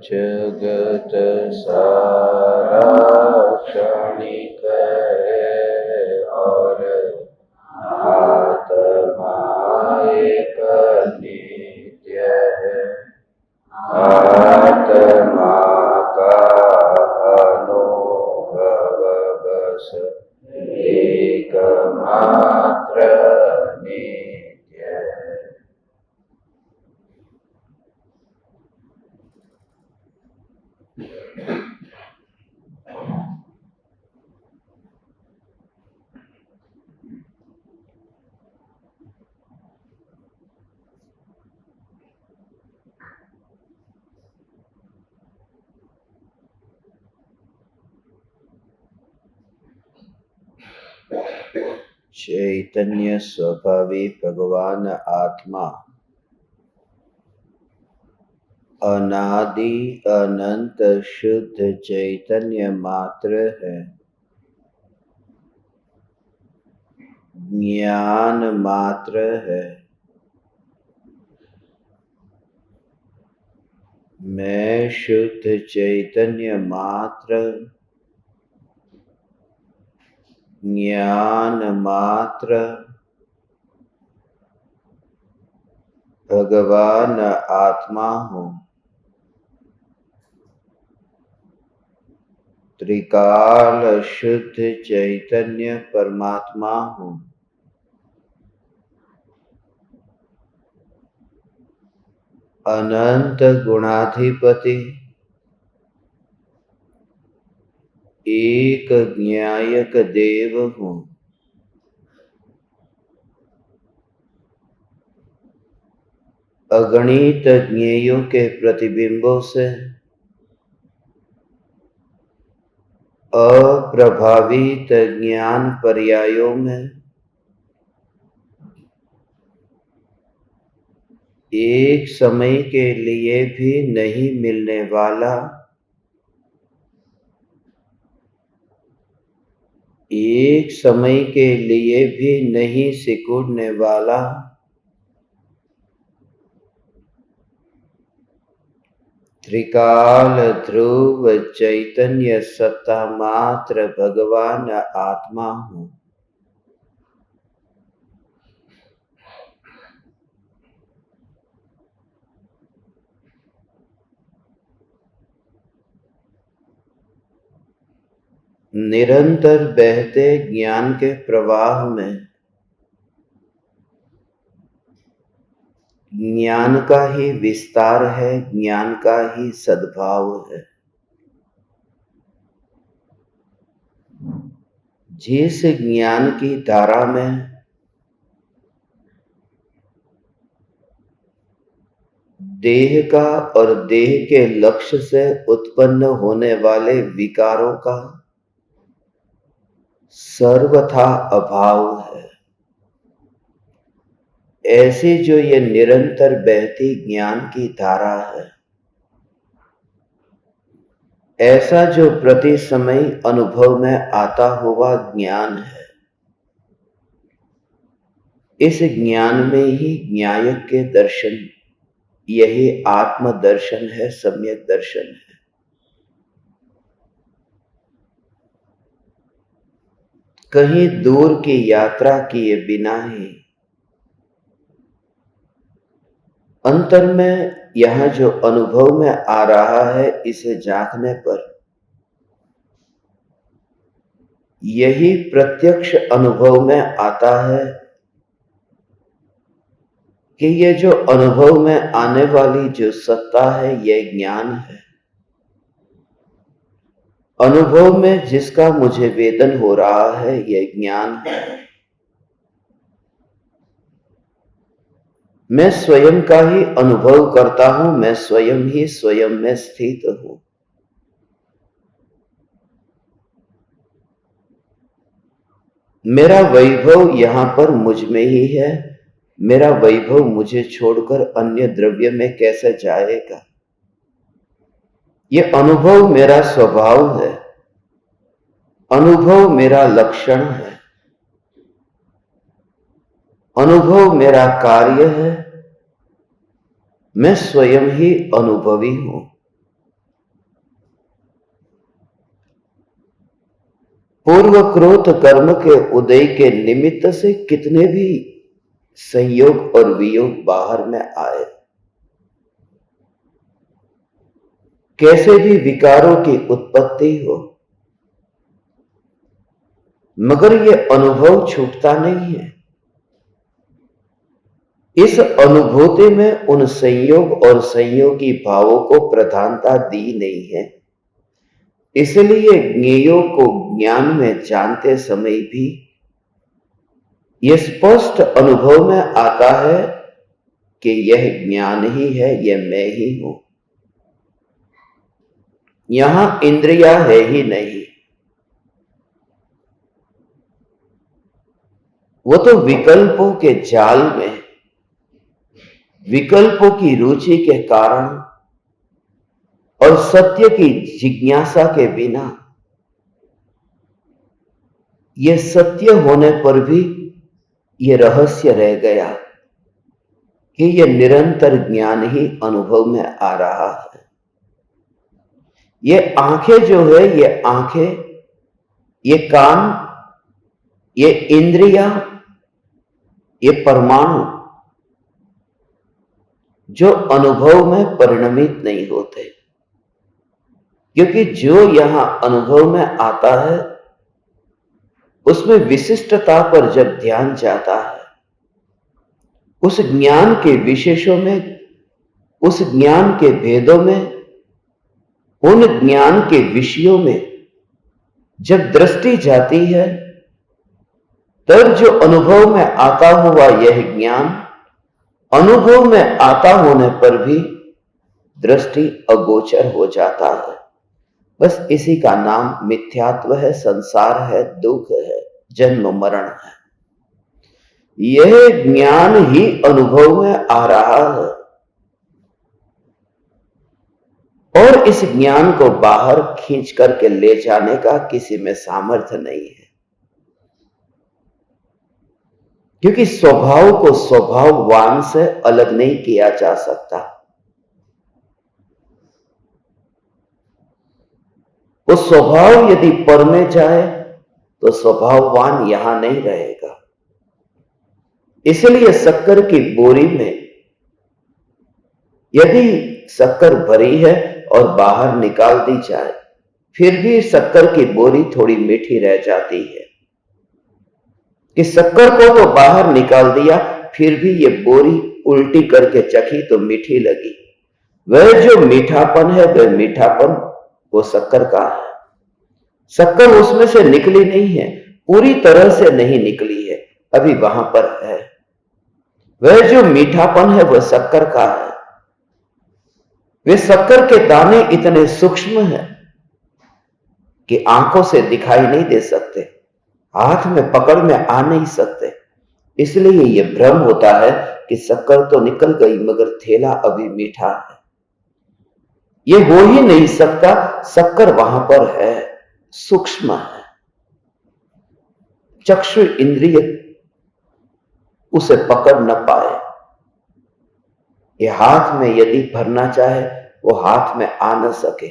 जगत सारा क्षणिक है और आत्मा एक नित्य है। आत्मा का अनुभव बस एकमात्र नित्य है। चैतन्य स्वभावी भगवान आत्मा अनादि अनंत शुद्ध चैतन्य मात्र है। ज्ञान मात्र है। मैं शुद्ध चैतन्य मात्र, ज्ञान मात्र, भगवान आत्मा हूँ। त्रिकाल शुद्ध चैतन्य परमात्मा हूँ। अनंत गुणाधिपति, एक ज्ञायक देव हूँ। अगणित ज्ञेयों के प्रतिबिंबों से अप्रभावित ज्ञान पर्यायों में एक समय के लिए भी नहीं मिलने वाला, एक समय के लिए भी नहीं सिकुड़ने वाला, त्रिकाल ध्रुव चैतन्य सत्ता मात्र भगवान आत्मा हूँ। निरंतर बहते ज्ञान के प्रवाह में ज्ञान का ही विस्तार है, ज्ञान का ही सद्भाव है। जिस ज्ञान की धारा में देह का और देह के लक्ष्य से उत्पन्न होने वाले विकारों का सर्वथा अभाव है, ऐसी जो ये निरंतर बहती ज्ञान की धारा है, ऐसा जो प्रति समय अनुभव में आता हुआ ज्ञान है, इस ज्ञान में ही ज्ञायक के दर्शन, यही आत्म दर्शन है, सम्यक दर्शन है। कहीं दूर की यात्रा किए बिना ही अंतर में यहां जो अनुभव में आ रहा है, इसे झांकने पर यही प्रत्यक्ष अनुभव में आता है कि ये जो अनुभव में आने वाली जो सत्ता है, यह ज्ञान है। अनुभव में जिसका मुझे वेदन हो रहा है, यह ज्ञान है। मैं स्वयं का ही अनुभव करता हूं, मैं स्वयं ही स्वयं में स्थित हूं। मेरा वैभव यहां पर मुझ में ही है। मेरा वैभव मुझे छोड़कर अन्य द्रव्य में कैसे जाएगा? यह अनुभव मेरा स्वभाव है, अनुभव मेरा लक्षण है, अनुभव मेरा कार्य है। मैं स्वयं ही अनुभवी हूं। पूर्वकृत कर्म के उदय के निमित्त से कितने भी संयोग और वियोग बाहर में आए, कैसे भी विकारों की उत्पत्ति हो, मगर यह अनुभव छूटता नहीं है। इस अनुभूति में उन संयोग और संयोगी भावों को प्रधानता दी नहीं है। इसलिए ज्ञेयों को ज्ञान में जानते समय भी यह स्पष्ट अनुभव में आता है कि यह ज्ञान ही है, यह मैं ही हूं। यहां इंद्रिया है ही नहीं, वो तो विकल्पों के जाल में, विकल्पों की रुचि के कारण और सत्य की जिज्ञासा के बिना यह सत्य होने पर भी यह रहस्य रह गया कि यह निरंतर ज्ञान ही अनुभव में आ रहा है। ये आंखें जो है, ये आंखें, ये कान, ये इंद्रिया, ये परमाणु जो अनुभव में परिणमित नहीं होते, क्योंकि जो यहां अनुभव में आता है उसमें विशिष्टता पर जब ध्यान जाता है, उस ज्ञान के विशेषों में, उस ज्ञान के भेदों में, उन ज्ञान के विषयों में जब दृष्टि जाती है, तब जो अनुभव में आता हुआ यह ज्ञान अनुभव में आता होने पर भी दृष्टि अगोचर हो जाता है। बस इसी का नाम मिथ्यात्व है, संसार है, दुख है, जन्म मरण है। यह ज्ञान ही अनुभव में आ रहा है और इस ज्ञान को बाहर खींच करके ले जाने का किसी में सामर्थ्य नहीं है, क्योंकि स्वभाव को स्वभाववान से अलग नहीं किया जा सकता। वो स्वभाव यदि पर में जाए तो स्वभाववान यहां नहीं रहेगा। इसलिए शक्कर की बोरी में यदि शक्कर भरी है और बाहर निकाल दी जाए, फिर भी शक्कर की बोरी थोड़ी मीठी रह जाती है कि शक्कर को तो बाहर निकाल दिया, फिर भी ये बोरी उल्टी करके चखी तो मीठी लगी। वह जो मीठापन है, वह मीठापन वो शक्कर का है। शक्कर उसमें से निकली नहीं है, पूरी तरह से नहीं निकली है, अभी वहां पर है। वह जो मीठापन है वह शक्कर का है। वे शक्कर के दाने इतने सूक्ष्म हैं कि आंखों से दिखाई नहीं दे सकते, हाथ में पकड़ में आ नहीं सकते। इसलिए यह भ्रम होता है कि शक्कर तो निकल गई मगर थैला अभी मीठा है। यह हो ही नहीं सकता, शक्कर वहां पर है, सूक्ष्म है। चक्षु इंद्रिय उसे पकड़ न पाए। यह हाथ में यदि भरना चाहे वो हाथ में आ न सके,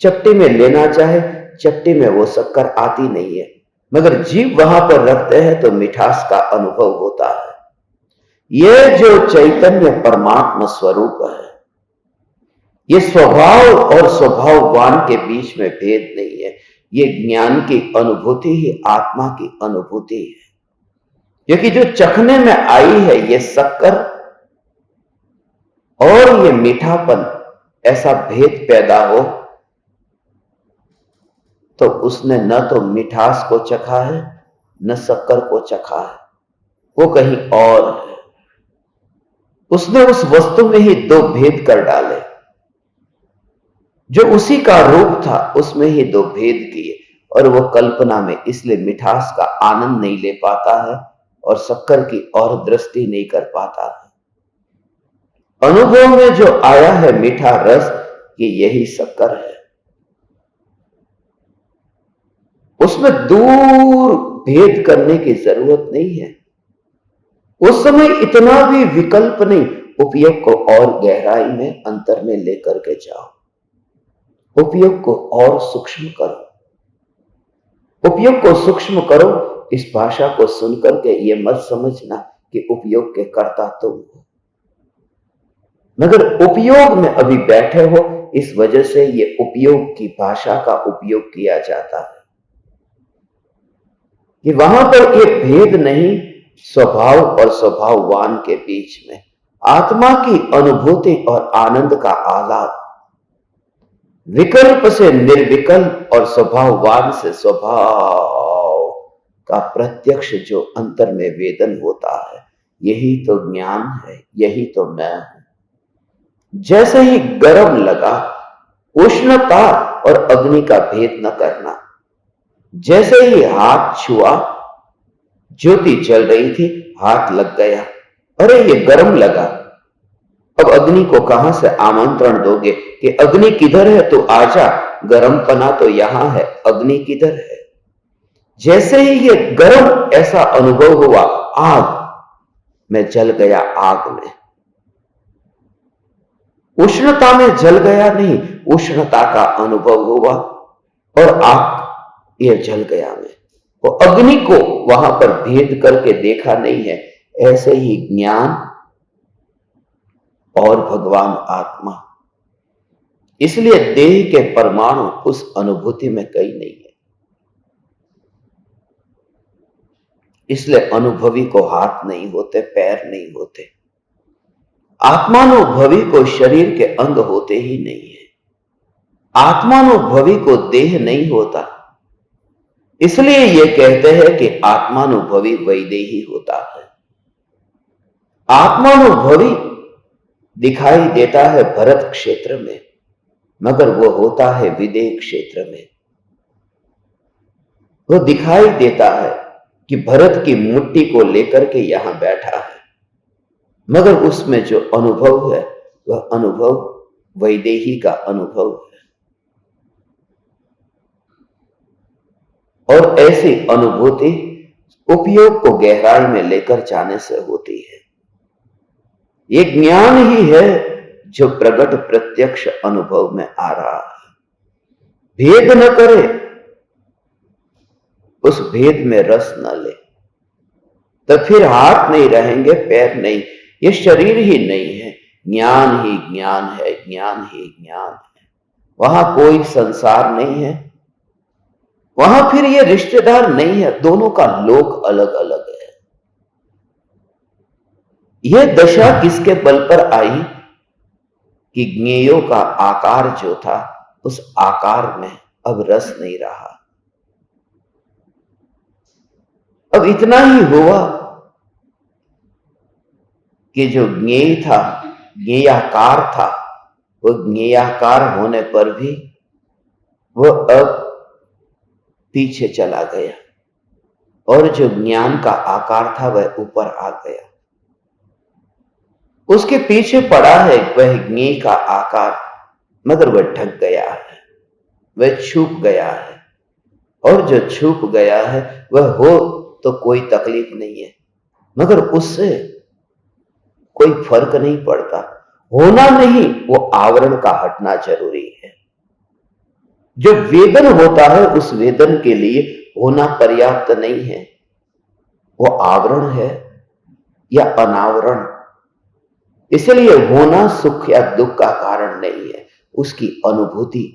चट्टी में लेना चाहे चट्टी में वो शक्कर आती नहीं है, मगर जीव वहां पर रखते हैं तो मिठास का अनुभव होता है। यह जो चैतन्य परमात्मा स्वरूप है, यह स्वभाव और स्वभाववान के बीच में भेद नहीं है। यह ज्ञान की अनुभूति ही आत्मा की अनुभूति है, क्योंकि जो चखने में आई है यह शक्कर और ये मीठापन, ऐसा भेद पैदा हो तो उसने न तो मिठास को चखा है न शक्कर को चखा है, वो कहीं और है। उसने उस वस्तु में ही दो भेद कर डाले, जो उसी का रूप था उसमें ही दो भेद किए, और वो कल्पना में इसलिए मिठास का आनंद नहीं ले पाता है और शक्कर की और दृष्टि नहीं कर पाता है। अनुभव में जो आया है मीठा रस, ये यही शक्कर है। उसमें दूर भेद करने की जरूरत नहीं है। उस समय इतना भी विकल्प नहीं, उपयोग को और गहराई में अंतर में लेकर के जाओ, उपयोग को और सूक्ष्म करो। उपयोग को सूक्ष्म करो। इस भाषा को सुनकर के ये मत समझना कि उपयोग के कर्ता तुम हो, मगर उपयोग में अभी बैठे हो, इस वजह से ये उपयोग की भाषा का उपयोग किया जाता है कि वहां पर ये भेद नहीं स्वभाव और स्वभाववान के बीच में, आत्मा की अनुभूति और आनंद का आह्लाद, विकल्प से निर्विकल्प और स्वभाववान से स्वभाव का प्रत्यक्ष जो अंतर में वेदन होता है, यही तो ज्ञान है, यही तो मैं हूं। जैसे ही गर्म लगा, उष्णता और अग्नि का भेद न करना। जैसे ही हाथ छुआ, ज्योति जल रही थी, हाथ लग गया, अरे ये गर्म लगा। अब अग्नि को कहां से आमंत्रण दोगे कि अग्नि किधर है, तो आजा, गर्म पना तो यहां है, अग्नि किधर है। जैसे ही ये गर्म ऐसा अनुभव हुआ, आग, मैं जल गया आग में। उष्णता में जल गया नहीं, उष्णता का अनुभव हुआ और आग, ये जल गया मैं। वो अग्नि को वहां पर भेद करके देखा नहीं है। ऐसे ही ज्ञान और भगवान आत्मा, इसलिए देह के परमाणु उस अनुभूति में कहीं नहीं है। इसलिए अनुभवी को हाथ नहीं होते, पैर नहीं होते। आत्मानुभवी को शरीर के अंग होते ही नहीं है। आत्मानुभवी को देह नहीं होता। इसलिए ये कहते हैं कि आत्मानुभवी वैदेही होता है। आत्मानुभवी दिखाई देता है भरत क्षेत्र में, मगर वो होता है विदेह क्षेत्र में। वो दिखाई देता है कि भरत की मुट्ठी को लेकर के यहां बैठा है, मगर उसमें जो अनुभव है वह अनुभव वैदेही का अनुभव है। और ऐसी अनुभूति उपयोग को गहराई में लेकर जाने से होती है। ये ज्ञान ही है जो प्रकट प्रत्यक्ष अनुभव में आ रहा है। भेद न करे, उस भेद में रस न ले, तो फिर हाथ नहीं रहेंगे, पैर नहीं, ये शरीर ही नहीं है। ज्ञान ही ज्ञान है, ज्ञान ही ज्ञान है। वहां कोई संसार नहीं है, वहां फिर ये रिश्तेदार नहीं है, दोनों का लोक अलग अलग है। यह दशा किसके बल पर आई कि ज्ञेयों का आकार जो था, उस आकार में अब रस नहीं रहा। अब इतना ही हुआ कि जो ज्ञेय था, ज्ञेयाकार था, वो ज्ञेयाकार होने पर भी वो अब पीछे चला गया, और जो ज्ञान का आकार था वह ऊपर आ गया। उसके पीछे पड़ा है वह ज्ञेय का आकार, मगर वह ढक गया है, वह छुप गया है। और जो छुप गया है वह हो तो कोई तकलीफ नहीं है, मगर उससे कोई फर्क नहीं पड़ता। होना नहीं, वो आवरण का हटना जरूरी है। जो वेदन होता है, उस वेदन के लिए होना पर्याप्त नहीं है। वो आवरण है या अनावरण। इसलिए होना सुख या दुख का कारण नहीं है, उसकी अनुभूति।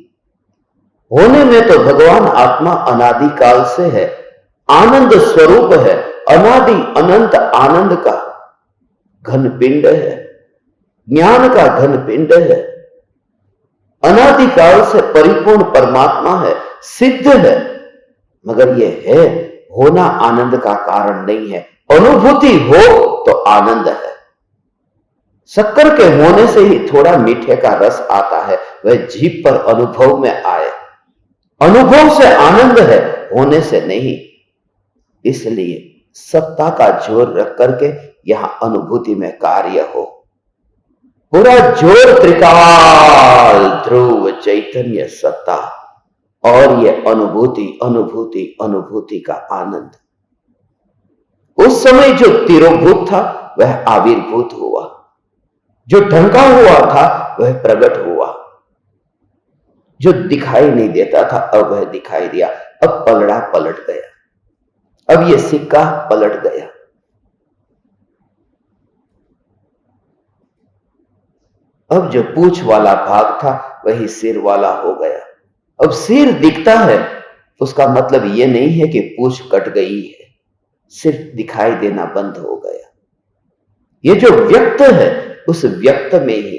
होने में तो भगवान आत्मा अनादि काल से है, आनंद स्वरूप है, अनादि अनंत आनंद का घन पिंड है, ज्ञान का घन पिंड है, अनादि काल से परिपूर्ण परमात्मा है, सिद्ध है। मगर यह है, होना आनंद का कारण नहीं है। अनुभूति हो तो आनंद है। शक्कर के होने से ही थोड़ा मीठे का रस आता है, वह जीभ पर अनुभव में आए। अनुभव से आनंद है, होने से नहीं। इसलिए सत्ता का जोर रख करके यहां अनुभूति में कार्य हो। पूरा जोर त्रिकाल ध्रुव चैतन्य सत्ता, और यह अनुभूति अनुभूति अनुभूति का आनंद। उस समय जो तिरोभूत था वह आविर्भूत हुआ, जो ढंका हुआ था वह प्रकट हुआ, जो दिखाई नहीं देता था अब वह दिखाई दिया। अब पलड़ा पलट गया, अब यह सिक्का पलट गया। अब जो पूंछ वाला भाग था वही सिर वाला हो गया। अब सिर दिखता है, उसका मतलब यह नहीं है कि पूंछ कट गई है, सिर्फ दिखाई देना बंद हो गया। ये जो व्यक्त है उस व्यक्त में ही,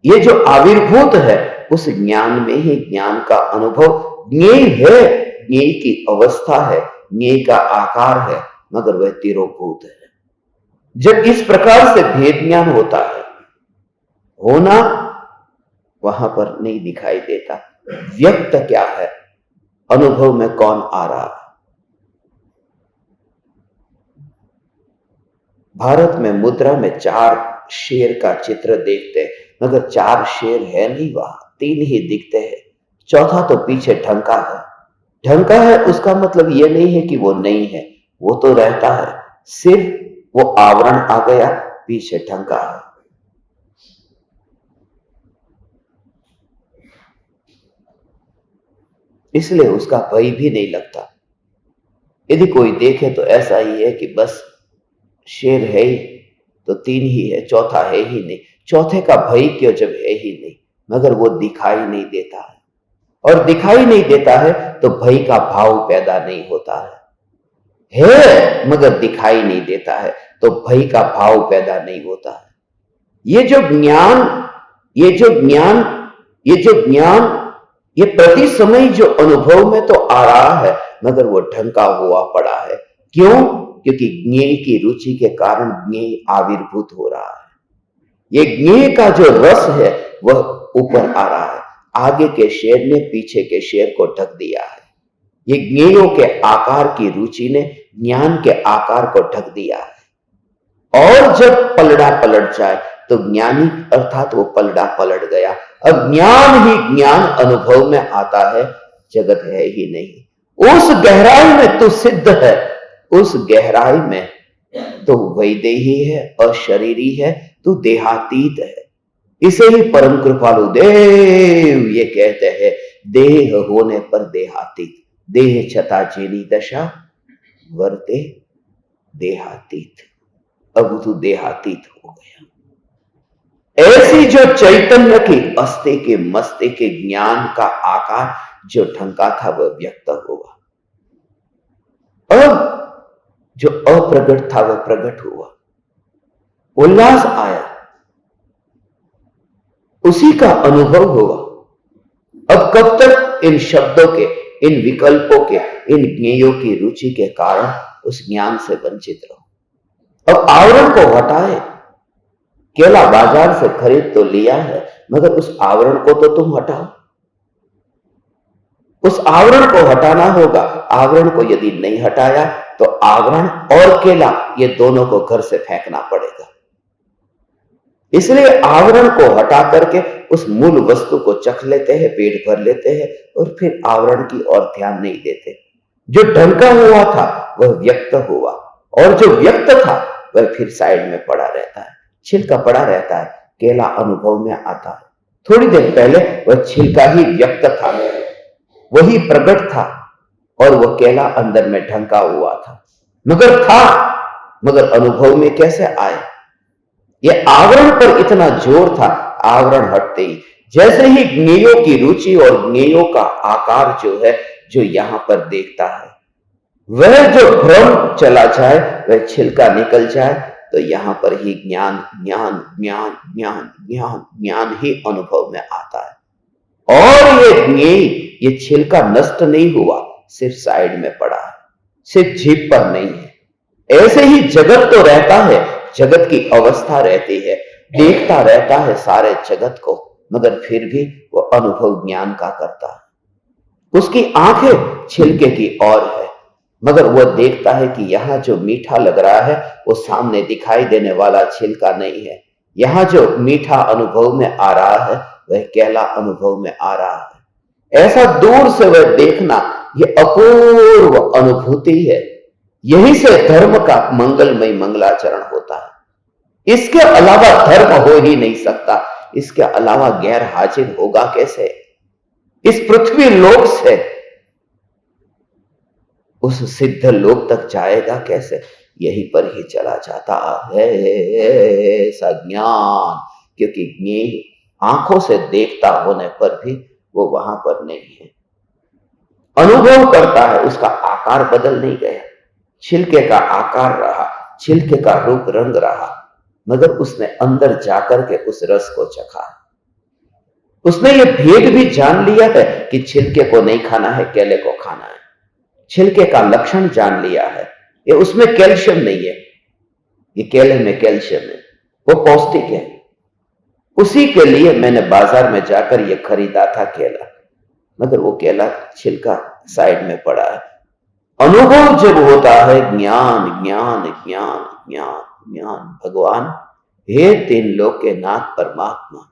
ये जो आविर्भूत है उस ज्ञान में ही ज्ञान का अनुभव ज्ञेय है, ज्ञेय की अवस्था है, ज्ञेय का आकार है, मगर वह तिरोभूत है। जब इस प्रकार से भेद ज्ञान होता है, होना वहां पर नहीं दिखाई देता। व्यक्त क्या है, अनुभव में कौन आ रहा है। भारत में मुद्रा में 4 शेर का चित्र देखते हैं, मगर 4 शेर है नहीं, वहां 3 ही दिखते हैं। चौथा तो पीछे ढंका है। ढंका है उसका मतलब यह नहीं है कि वो नहीं है, वो तो रहता है, सिर्फ वो आवरण आ गया, पीछे ढंका है। इसलिए उसका भय भी नहीं लगता। यदि कोई देखे तो ऐसा ही है कि बस शेर है ही तो 3 ही है, चौथा है ही नहीं। चौथे का भय क्यों जब है ही नहीं, मगर वो दिखाई नहीं देता है। और दिखाई नहीं देता है तो भय का भाव पैदा नहीं होता है मगर दिखाई नहीं देता है तो भय का भाव पैदा नहीं होता है। ये जो ज्ञान, ये जो ज्ञान, ये जो ज्ञान, ये प्रति समय जो अनुभव में तो आ रहा है, मगर वो ढंका हुआ पड़ा है। क्यों? क्योंकि ज्ञेय की रुचि के कारण ज्ञेय आविर्भूत हो रहा है। ये ज्ञेय का जो रस है वह ऊपर आ रहा है। आगे के शेर ने पीछे के शेर को ढक दिया है। ये ज्ञेयों के आकार की रुचि ने ज्ञान के आकार को ढक दिया है। और जब पलड़ा पलट जाए तो ज्ञानी अर्थात वो पलड़ा पलट गया। अब ज्ञान ही ज्ञान अनुभव में आता है, जगत है ही नहीं। उस गहराई में तू सिद्ध है, उस गहराई में तो वैदेही है, अशरीरी है, तू देहातीत है। इसे ही परम कृपालु देव ये कहते हैं, देह होने पर देहातीत। देह छता जेनी दशा वर्ते देहातीत। अब तू देहातीत हो गया। ऐसी जो चैतन्य की अस्ति के मस्ते के ज्ञान का आकार जो ढंका था वह व्यक्त हुआ। अब जो अप्रगट था वह प्रकट हुआ, उल्लास आया, उसी का अनुभव हुआ। अब कब तक इन शब्दों के, इन विकल्पों के, इन ज्ञेयों की रुचि के कारण उस ज्ञान से वंचित रहो। अब आवरण को हटाए। केला बाजार से खरीद तो लिया है, मगर उस आवरण को तो तुम हटाओ। उस आवरण को हटाना होगा। आवरण को यदि नहीं हटाया तो आवरण और केला ये दोनों को घर से फेंकना पड़ेगा। इसलिए आवरण को हटा करके उस मूल वस्तु को चख लेते हैं, पेट भर लेते हैं और फिर आवरण की ओर ध्यान नहीं देते। जो ढंका हुआ था वह व्यक्त हुआ और जो व्यक्त था वह फिर साइड में पड़ा रहता है, छिलका पड़ा रहता है। केला अनुभव में आता है। थोड़ी देर पहले वह छिलका ही व्यक्त था, वही प्रकट था और वह केला अंदर में ढंका हुआ था, मगर अनुभव में कैसे आए? यह आवरण पर इतना जोर था, आवरण हटते ही जैसे ही ज्ञेयों की रुचि और ज्ञेयों का आकार जो है, जो यहां पर देखता है, वह जो भ्रम चला जाए, वह छिलका निकल जाए, तो यहां पर ही ज्ञान ज्ञान ज्ञान ज्ञान ज्ञान ज्ञान ही अनुभव में आता है। और ये ज्ञेय, ये छिलका नष्ट नहीं हुआ, सिर्फ साइड में पड़ा है, सिर्फ जीभ पर नहीं है। ऐसे ही जगत तो रहता है, जगत की अवस्था रहती है, देखता रहता है सारे जगत को, मगर फिर भी वो अनुभव ज्ञान का करता है। उसकी आंखें छिलके की ओर है, मगर वह देखता है कि यहां जो मीठा लग रहा है वो सामने दिखाई देने वाला छिलका नहीं है। यहां जो मीठा अनुभव में आ रहा है वह केला अनुभव में आ रहा है। ऐसा दूर से वह देखना, यह अपूर्व अनुभूति है। यही से धर्म का मंगलमय मंगलाचरण होता है। इसके अलावा धर्म हो ही नहीं सकता। इसके अलावा गैर हाजिर होगा कैसे? इस पृथ्वी लोक से उस सिद्ध लोक तक जाएगा कैसे? यहीं पर ही चला जाता है ऐसा ज्ञान, क्योंकि ज्ञेय आंखों से देखता होने पर भी वो वहां पर नहीं है। अनुभव करता है, उसका आकार बदल नहीं गया, छिलके का आकार रहा, छिलके का रूप रंग रहा, मगर उसने अंदर जाकर के उस रस को चखा। उसने ये भेद भी जान लिया है कि छिलके को नहीं खाना है, केले को खाना है। छिलके का लक्षण जान लिया है, ये उसमें कैल्शियम नहीं है, ये केले में कैल्शियम है, वो पौष्टिक है। उसी के लिए मैंने बाजार में जाकर ये खरीदा था केला, मगर वो केला छिलका साइड में पड़ा है। अनुभव जब होता है, ज्ञान ज्ञान ज्ञान ज्ञान ज्ञान, भगवान हे तीन लोक के नाथ परमात्मा,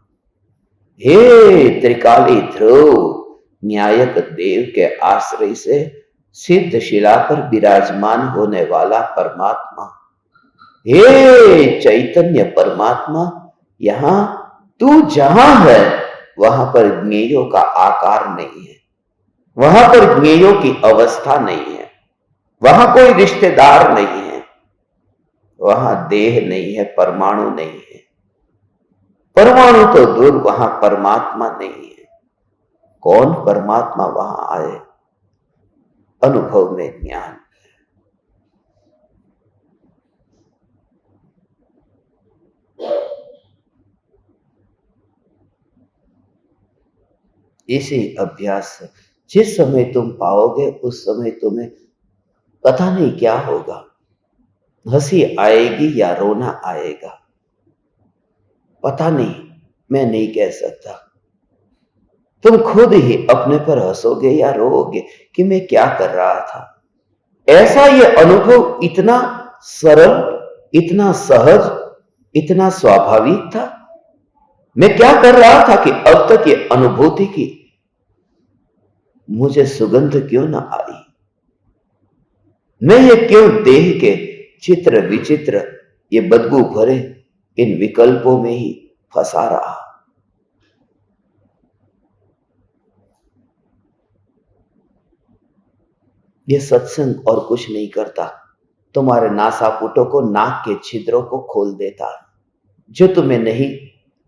हे त्रिकाली ध्रुव न्यायक देव के आश्रय से सिद्ध शिला पर विराजमान होने वाला परमात्मा, हे चैतन्य परमात्मा, यहां तू जहां है वहां पर ज्ञेयों का आकार नहीं है, वहां पर ज्ञेयों की अवस्था नहीं है, वहां कोई रिश्तेदार नहीं है, वहां देह नहीं है, परमाणु नहीं है। परमाणु तो दूर, वहां परमात्मा नहीं है। कौन परमात्मा वहां आए? अनुभव में ज्ञान। इसी अभ्यास से जिस समय तुम पाओगे उस समय तुम्हें पता नहीं क्या होगा, हंसी आएगी या रोना आएगा, पता नहीं, मैं नहीं कह सकता। तुम खुद ही अपने पर हंसोगे या रोओगे कि मैं क्या कर रहा था। ऐसा ये अनुभव इतना सरल, इतना सहज, इतना स्वाभाविक था। मैं क्या कर रहा था कि अब तक ये अनुभूति की मुझे सुगंध क्यों ना आई? मैं ये क्यों देह के चित्र विचित्र, ये बदबू भरे इन विकल्पों में ही फंसा रहा? ये सत्संग और कुछ नहीं करता, तुम्हारे नासापुटों को, नाक के छिद्रों को खोल देता है। जो तुम्हें नहीं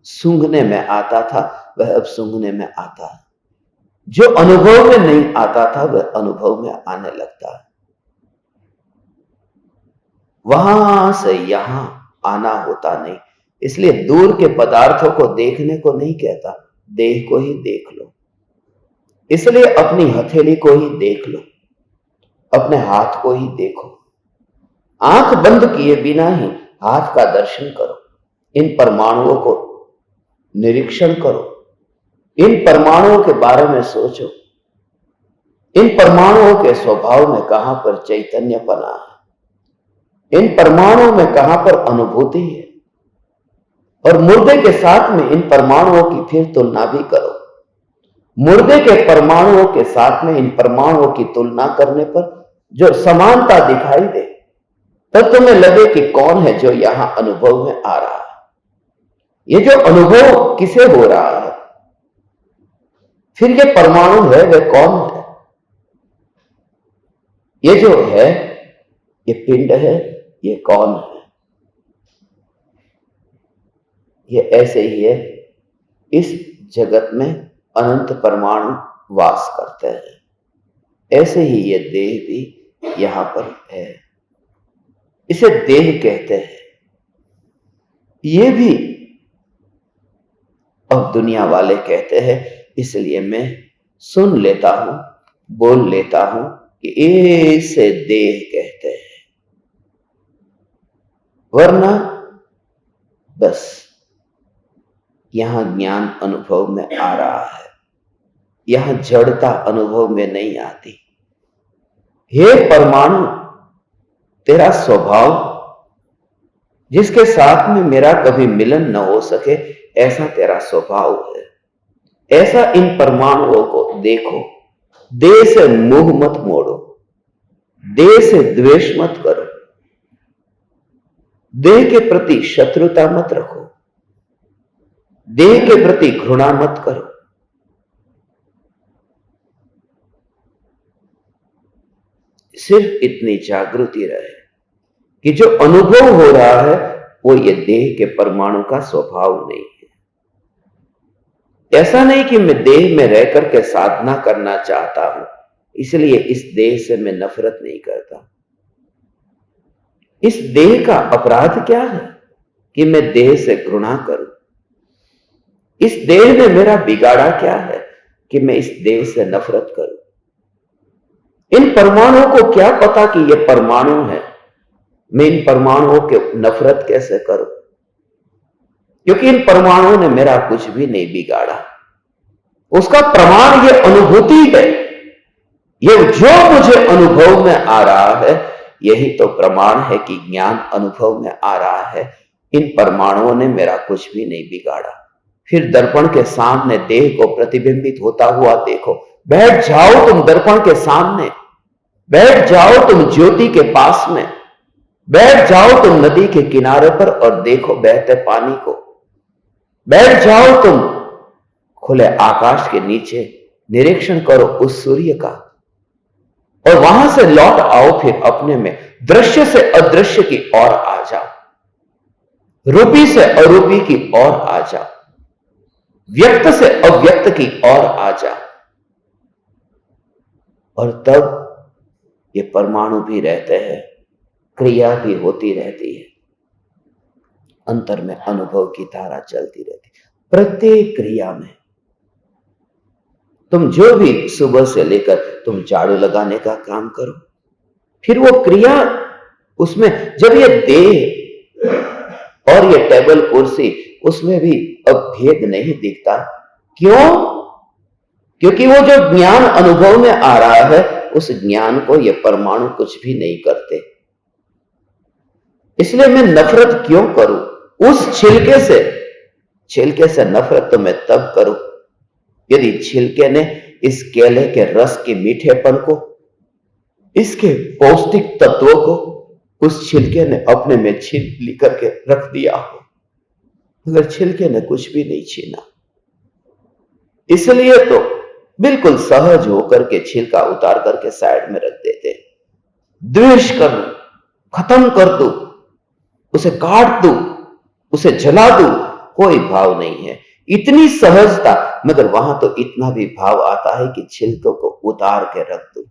सूंघने में आता था वह अब सूंघने में आता है, जो अनुभव में नहीं आता था वह अनुभव में आने लगता है। वहां से यहां आना होता नहीं। इसलिए दूर के पदार्थों को देखने को नहीं कहता, देह को ही देख लो। इसलिए अपनी हथेली को ही देख लो, अपने हाथ को ही देखो, आंख बंद किए बिना ही हाथ का दर्शन करो, इन परमाणुओं को निरीक्षण करो, इन परमाणुओं के बारे में सोचो, इन परमाणुओं के स्वभाव में कहां पर चैतन्य पना है, इन परमाणुओं में कहां पर अनुभूति है, और मुर्दे के साथ में इन परमाणुओं की फिर तुलना भी करो। मुर्दे के परमाणुओं के साथ में इन परमाणुओं की तुलना करने पर जो समानता दिखाई दे, तब तुम्हें लगे कि कौन है जो यहां अनुभव में आ रहा है। ये जो अनुभव किसे हो रहा है, फिर ये परमाणु है वह कौन है? ये जो है, ये पिंड है, ये कौन है? ये ऐसे ही है, इस जगत में अनंत परमाणु वास करते हैं। ऐसे ही ये देह भी यहां पर है, इसे देह कहते हैं। ये भी अब दुनिया वाले कहते हैं, इसलिए मैं सुन लेता हूं, बोल लेता हूं कि इसे देह कहते हैं, वरना बस यहां ज्ञान अनुभव में आ रहा है, यहां जड़ता अनुभव में नहीं आती। हे परमाणु, तेरा स्वभाव जिसके साथ में मेरा कभी मिलन न हो सके, ऐसा तेरा स्वभाव है। ऐसा इन परमाणुओं को देखो, देह से मुंह मत मोड़ो, देह से द्वेष मत करो, देह के प्रति शत्रुता मत रखो, देह के प्रति घृणा मत करो। सिर्फ इतनी जागृति रहे कि जो अनुभव हो रहा है वो ये देह के परमाणु का स्वभाव नहीं है। ऐसा नहीं कि मैं देह में रह करके साधना करना चाहता हूं, इसलिए इस देह से मैं नफरत नहीं करता। इस देह का अपराध क्या है कि मैं देह से घृणा करूं? इस देह ने मेरा बिगाड़ा क्या है कि मैं इस देह से नफरत करूं? इन परमाणुओं को क्या पता कि ये परमाणु है? मैं इन परमाणुओं के नफरत कैसे करूं? क्योंकि इन परमाणुओं ने मेरा कुछ भी नहीं बिगाड़ा। उसका प्रमाण ये अनुभूति है। ये जो मुझे अनुभव में आ रहा है यही तो प्रमाण है कि ज्ञान अनुभव में आ रहा है। इन परमाणुओं ने मेरा कुछ भी नहीं बिगाड़ा। फिर दर्पण के सामने देह को प्रतिबिंबित होता हुआ देखो। बैठ जाओ तुम दर्पण के सामने, बैठ जाओ तुम ज्योति के पास में, बैठ जाओ तुम नदी के किनारे पर और देखो बहते पानी को। बैठ जाओ तुम खुले आकाश के नीचे, निरीक्षण करो उस सूर्य का और वहां से लौट आओ। फिर अपने में दृश्य से अदृश्य की ओर आ जाओ, रूपी से अरूपी की ओर आ जाओ, व्यक्त से अव्यक्त की ओर आ जाओ। और तब ये परमाणु भी रहते हैं, क्रिया भी होती रहती है, अंतर में अनुभव की धारा चलती रहती है। प्रत्येक क्रिया में तुम जो भी सुबह से लेकर तुम झाड़ू लगाने का काम करो, फिर वो क्रिया उसमें जब ये देह और ये टेबल कुर्सी उसमें भी अब भेद नहीं दिखता। क्यों? क्योंकि वो जो ज्ञान अनुभव में आ रहा है उस ज्ञान को ये परमाणु कुछ भी नहीं करते। इसलिए मैं नफरत क्यों करूं उस छिलके से? छिलके से नफरत तो मैं तब करूं यदि छिलके ने इस केले के रस के मीठेपन को, इसके पौष्टिक तत्वों को उस छिलके ने अपने में छीन ली करके रख दिया हो, मगर छिलके ने कुछ भी नहीं छीना। इसलिए तो बिल्कुल सहज होकर के छिलका उतार करके साइड में रख देते। द्वेष कर दूं, खत्म कर दूं, उसे काट दूं, उसे जला दूं, कोई भाव नहीं है। इतनी सहजता, मगर वहां तो इतना भी भाव आता है कि छिलकों को उतार के रख दूं।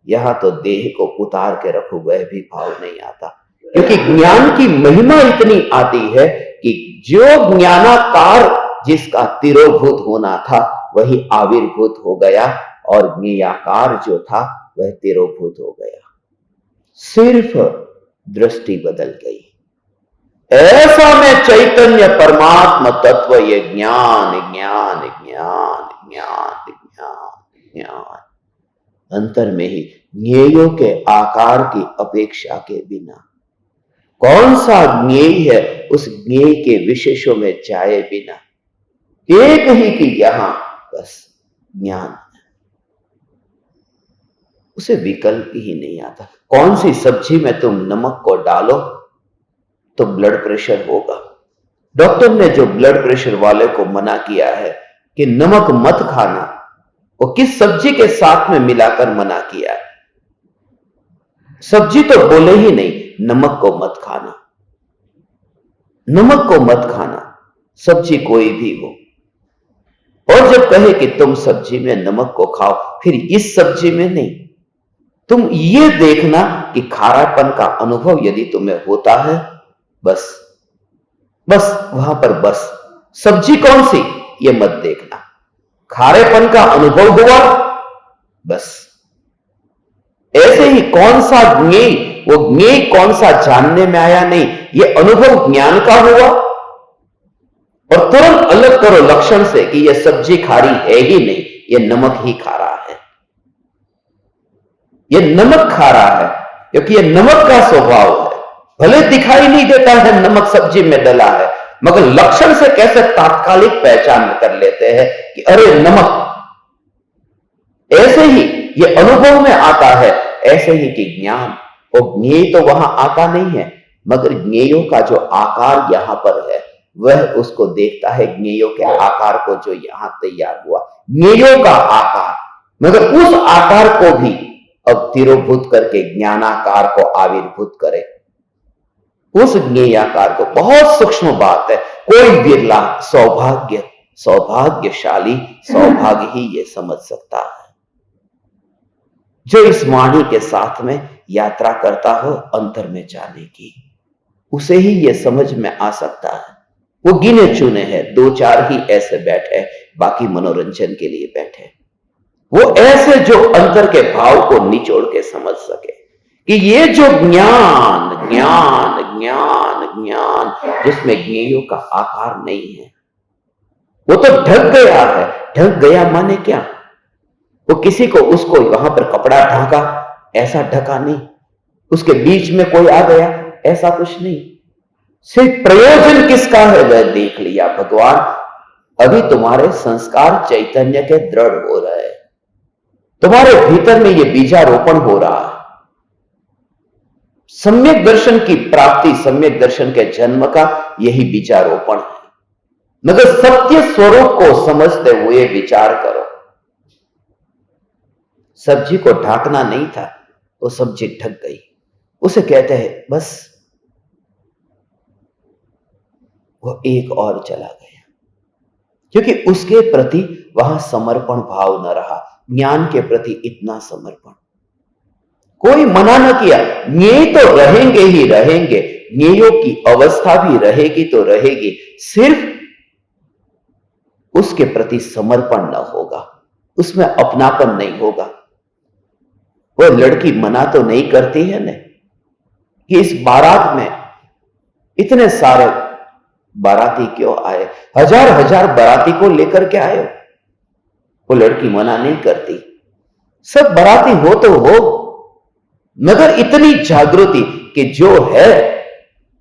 यहां तो देह को उतार के रखो, वह भी भाव नहीं आता। क्योंकि ज्ञान की महिमा इतनी आती है कि जो ज्ञानाकार जिसका तिरोभूत होना था वही आविर्भूत हो गया और ज्ञेयाकार जो था वह तिरोभूत हो गया। सिर्फ दृष्टि बदल गई। ऐसा में चैतन्य परमात्मा तत्व ये ज्ञान ज्ञान ज्ञान ज्ञान ज्ञान ज्ञान अंतर में ही ज्ञेयों के आकार की अपेक्षा के बिना कौन सा ज्ञेय है उस ज्ञेय के विशेषों में जाए बिना एक ही कि यहां बस ज्ञान, उसे विकल्प ही नहीं आता। कौन सी सब्जी में तुम नमक को डालो तो ब्लड प्रेशर होगा। डॉक्टर ने जो ब्लड प्रेशर वाले को मना किया है कि नमक मत खाना, वो किस सब्जी के साथ में मिलाकर मना किया है? सब्जी तो बोले ही नहीं, नमक को मत खाना, नमक को मत खाना, सब्जी कोई भी हो। और जब कहे कि तुम सब्जी में नमक को खाओ, फिर इस सब्जी में नहीं। तुम ये देखना कि खारापन का अनुभव यदि तुम्हें होता है, बस बस वहां पर बस सब्जी कौन सी ये मत देखना। खारेपन का अनुभव हुआ, बस ऐसे ही कौन सा ज्ञेय, वो ज्ञेय कौन सा जानने में आया नहीं, ये अनुभव ज्ञान का हुआ। और तुरंत अलग करो लक्षण से कि ये सब्जी खारी है ही नहीं, ये नमक ही खा रहा है, ये नमक खा रहा है, क्योंकि ये नमक का स्वभाव है। भले दिखाई नहीं देता है नमक सब्जी में डला है, मगर लक्षण से कैसे तात्कालिक पहचान कर लेते हैं कि अरे नमक। ऐसे ही ये अनुभव में आता है, ऐसे ही कि ज्ञान और ज्ञेय तो वहां आता नहीं है, मगर ज्ञेयों का जो आकार यहां पर है वह उसको देखता है, ज्ञेयों के आकार को जो यहां तैयार हुआ, ज्ञेयों का आकार। मगर उस आकार को भी अब तिरोभूत करके ज्ञानाकार को आविर्भूत करे। उस ज्ञेयाकार को, बहुत सूक्ष्म बात है, कोई विरला सौभाग्यशाली सौभाग्य ही ये समझ सकता है जो इस वाणी के साथ में यात्रा करता हो अंतर में जाने की, उसे ही ये समझ में आ सकता है। वो गिने चुने हैं, 2-4 ही ऐसे बैठे, बाकी मनोरंजन के लिए बैठे। वो ऐसे जो अंतर के भाव को निचोड़ के समझ सके कि ये जो ज्ञान ज्ञान ज्ञान ज्ञान जिसमें ज्ञेयों का आकार नहीं है, वो तो ढक गया है। ढक गया माने क्या? वो किसी को उसको वहां पर कपड़ा ढाका, ऐसा ढका नहीं। उसके बीच में कोई आ गया, ऐसा कुछ नहीं। सिर्फ प्रयोजन किसका है वह देख लिया भगवान। अभी तुम्हारे संस्कार चैतन्य के दृढ़ हो रहे हैं, तुम्हारे भीतर में ये बीजारोपण हो रहा है। सम्यक दर्शन की प्राप्ति, सम्यक दर्शन के जन्म का यही बीजारोपण है। मगर सत्य स्वरूप को समझते हुए विचार करो। सब्जी को ढाकना नहीं था, वो सब्जी ढक गई, उसे कहते हैं बस। वो एक और चला गया, क्योंकि उसके प्रति वहां समर्पण भाव न रहा। ज्ञान के प्रति इतना समर्पण, कोई मना न किया। ज्ञेय तो रहेंगे ही रहेंगे, ज्ञेयों की अवस्था भी रहेगी तो रहेगी, सिर्फ उसके प्रति समर्पण न होगा, उसमें अपनापन नहीं होगा। वो लड़की मना तो नहीं करती है ना कि इस बारात में इतने सारे बाराती क्यों आए, हजार हजार बाराती को लेकर के आए हो। वो लड़की मना नहीं करती, सब बाराती हो तो हो, मगर इतनी जागृति कि जो है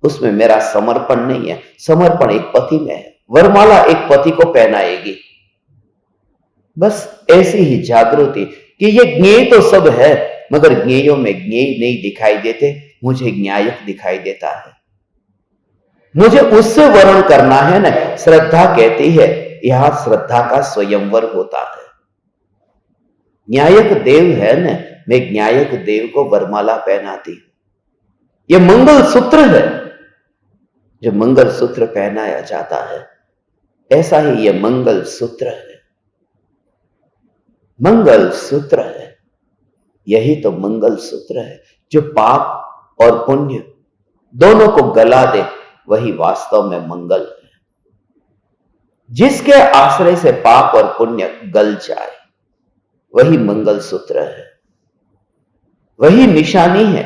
उसमें मेरा समर्पण नहीं है। समर्पण एक पति में है, वरमाला एक पति को पहनाएगी। बस ऐसी ही जागृति कि ये ज्ञेय तो सब है, मगर ज्ञेयों में ज्ञेय नहीं दिखाई देते, मुझे ज्ञायक दिखाई देता है। मुझे उससे वर्ण करना है ना। श्रद्धा कहती है यहां श्रद्धा का स्वयंवर होता है। न्यायक देव है न, मैं न्यायक देव को वरमाला पहनाती। यह मंगल सूत्र है, जो मंगल सूत्र पहनाया जाता है, ऐसा ही यह मंगल सूत्र है। मंगल सूत्र है, यही तो मंगल सूत्र है जो पाप और पुण्य दोनों को गला दे, वही वास्तव में मंगल है। जिसके आश्रय से पाप और पुण्य गल जाए, वही मंगल सूत्र है। वही निशानी है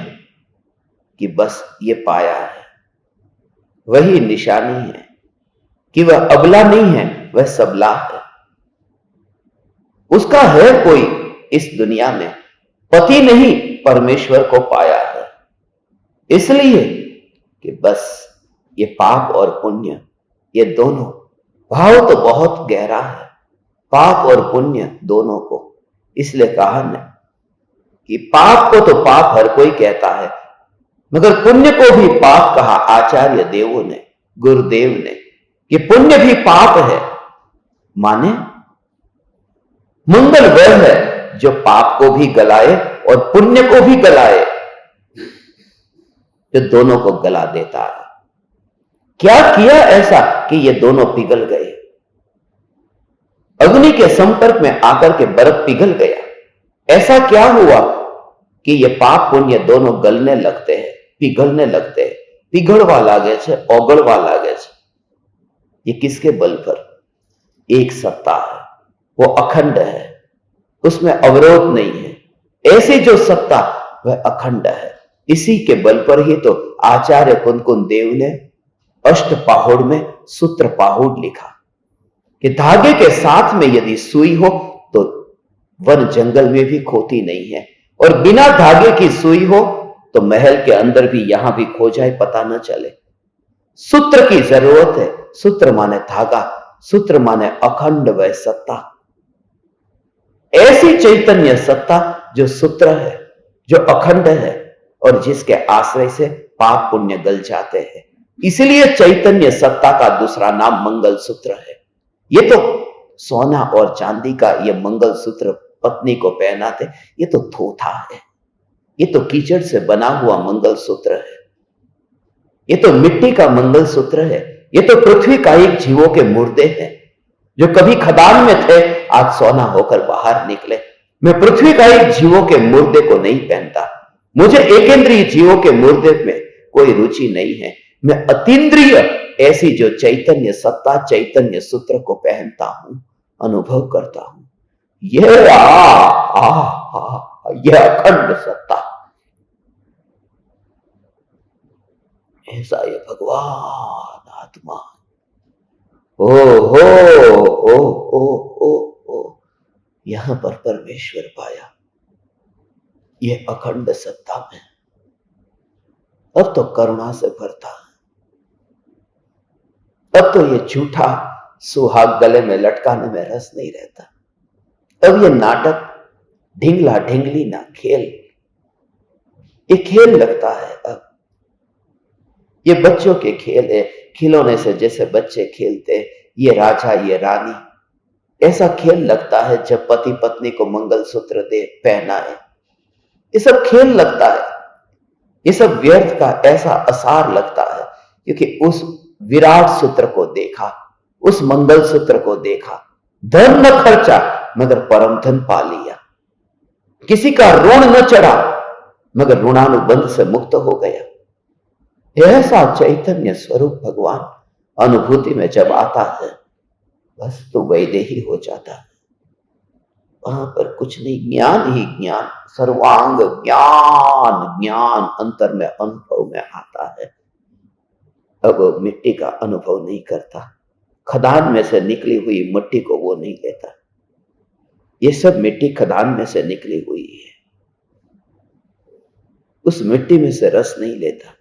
कि बस ये पाया है। वही निशानी है कि वह अबला नहीं है, वह सबला है। उसका है कोई इस दुनिया में पति नहीं, परमेश्वर को पाया है। इसलिए कि बस ये पाप और पुण्य, ये दोनों भाव तो बहुत गहरा है, पाप और पुण्य दोनों को। इसलिए कहा न कि पाप को तो पाप हर कोई कहता है, मगर पुण्य को भी पाप कहा आचार्य देवों ने, गुरुदेव ने, कि पुण्य भी पाप है। माने मंगल वह है जो पाप को भी गलाए और पुण्य को भी गलाए, जो दोनों को गला देता है। क्या किया ऐसा कि ये दोनों पिघल गए? अग्नि के संपर्क में आकर के बर्फ पिघल गया। ऐसा क्या हुआ कि ये पाप पुण्य दोनों गलने लगते हैं, पिघलने लगते हैं, पिघलवा लागे छे, ओगळवा लागे छे। ये किसके बल पर? एक सत्ता है, वो अखंड है, उसमें अवरोध नहीं है। ऐसी जो सत्ता वह अखंड है। इसी के बल पर ही तो आचार्य कुंकुन देव ने अष्टपाहुड़ में सूत्र पाहुड़ लिखा कि धागे के साथ में यदि सुई हो तो वन जंगल में भी खोती नहीं है, और बिना धागे की सुई हो तो महल के अंदर भी यहां भी खो जाए, पता न चले। सूत्र की जरूरत है। सूत्र माने धागा, सूत्र माने अखंड वह सत्ता। ऐसी चैतन्य सत्ता जो सूत्र है, जो अखंड है, और जिसके आश्रय से पाप पुण्य गल जाते हैं। इसलिए चैतन्य सत्ता का दूसरा नाम मंगल सूत्र है। ये तो सोना और चांदी का ये मंगल सूत्र पत्नी को पहनाते, ये तो थोथा है। ये तो कीचड़ से बना हुआ मंगलसूत्र है, ये तो मिट्टी का मंगलसूत्र है, ये तो पृथ्वी का एक जीवों के मुर्दे हैं जो कभी खदान में थे, आज सोना होकर बाहर निकले। मैं पृथ्वी का एक जीवों के मुर्दे को नहीं पहनता, मुझे एकेंद्रीय जीवों के मुर्दे में कोई रुचि नहीं है। मैं अतीन्द्रिय ऐसी जो चैतन्य सत्ता, चैतन्य सूत्र को पहनता हूं, अनुभव करता हूं। यह यह अखंड सत्ता, ऐसा ये भगवान आत्मा। ओ हो ओ यहां पर परमेश्वर पाया, ये अखंड सत्ता में अब तो करुणा से भरता है। अब तो ये झूठा सुहाग गले में लटकाने में रस नहीं रहता। अब ये नाटक ढिंगला ढिंगली ना खेल, ये खेल लगता है। अब ये बच्चों के खेल है, खिलौने से जैसे बच्चे खेलते, ये राजा ये रानी, ऐसा खेल लगता है जब पति पत्नी को मंगलसूत्र दे पहनाए। ये सब खेल लगता है, ये सब व्यर्थ का ऐसा असार लगता है, क्योंकि उस विराट सूत्र को देखा, उस मंगलसूत्र को देखा, धन न खर्चा मगर परम धन पा लिया, किसी का ऋण न चढ़ा मगर ऋणानुबंध से मुक्त हो गया। ऐसा चैतन्य स्वरूप भगवान अनुभूति में जब आता है, बस तो वैदेही हो जाता है। वहां पर कुछ नहीं, ज्ञान ही ज्ञान, सर्वांग ज्ञान, ज्ञान अंतर में अनुभव में आता है। अब मिट्टी का अनुभव नहीं करता, खदान में से निकली हुई मिट्टी को वो नहीं लेता। ये सब मिट्टी खदान में से निकली हुई है, उस मिट्टी में से रस नहीं लेता।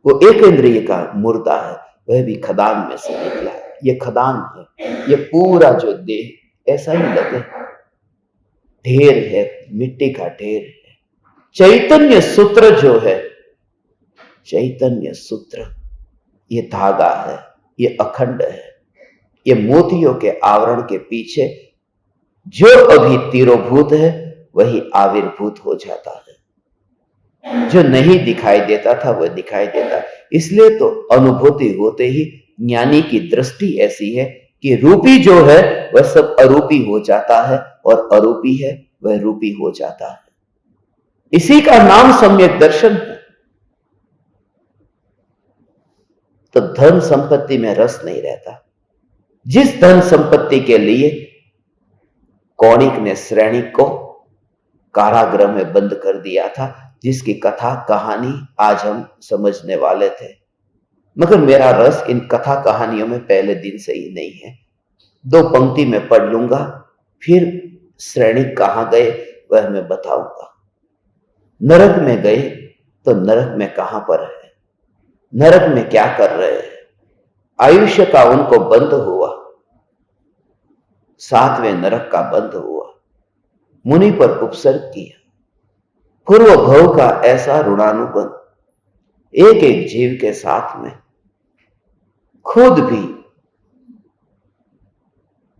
वो एक इंद्रिय का मुर्दा है, वह भी खदान में से निकला है। ये खदान है, ये पूरा जो देह ऐसा ही लगे ढेर है, मिट्टी का ढेर है। चैतन्य सूत्र जो है, चैतन्य सूत्र, ये धागा है, ये अखंड है। ये मोतियों के आवरण के पीछे जो अभी तिरोभूत है वही आविर्भूत हो जाता है। जो नहीं दिखाई देता था वह दिखाई देता है। इसलिए तो अनुभूति होते ही ज्ञानी की दृष्टि ऐसी है कि रूपी जो है वह सब अरूपी हो जाता है और अरूपी है वह रूपी हो जाता है। इसी का नाम सम्यक दर्शन है। तो धन संपत्ति में रस नहीं रहता। जिस धन संपत्ति के लिए कौणिक ने श्रेणिक को कारागृह में बंद कर दिया था, जिसकी कथा कहानी आज हम समझने वाले थे, मगर मेरा रस इन कथा कहानियों में पहले दिन से ही नहीं है। 2 पंक्ति में पढ़ लूंगा, फिर श्रेणिक कहां गए वह मैं बताऊंगा। नरक में गए तो नरक में कहां पर है, नरक में क्या कर रहे हैं। आयुष्य का उनको बंध हुआ, 7वें नरक का बंध हुआ, मुनि पर उपसर्ग किया। पूर्व भव का ऐसा ऋणानुबंध एक एक जीव के साथ में, खुद भी